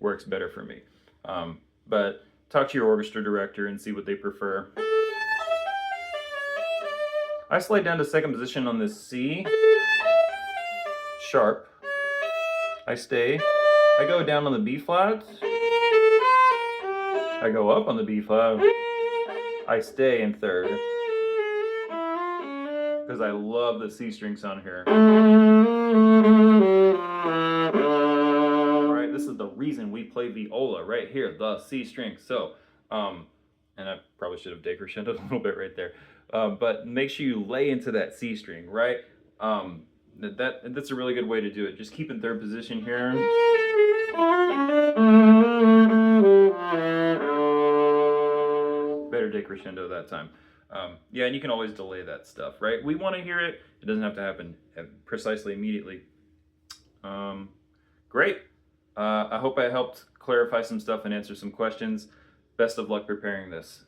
works better for me. But talk to your orchestra director and see what they prefer. I slide down to second position on this C sharp. I stay. I go down on the B flat. I go up on the B flat. I stay in third because I love the C string sound here. Right, this is the reason we play viola right here, the C string. So, and I probably should have decrescendoed a little bit right there, but make sure you lay into that C string, right? That's a really good way to do it. Just keep in third position here. Better decrescendo that time. Yeah, and you can always delay that stuff, right? We want to hear it. It doesn't have to happen precisely immediately. Great. I hope I helped clarify some stuff and answer some questions. Best of luck preparing this.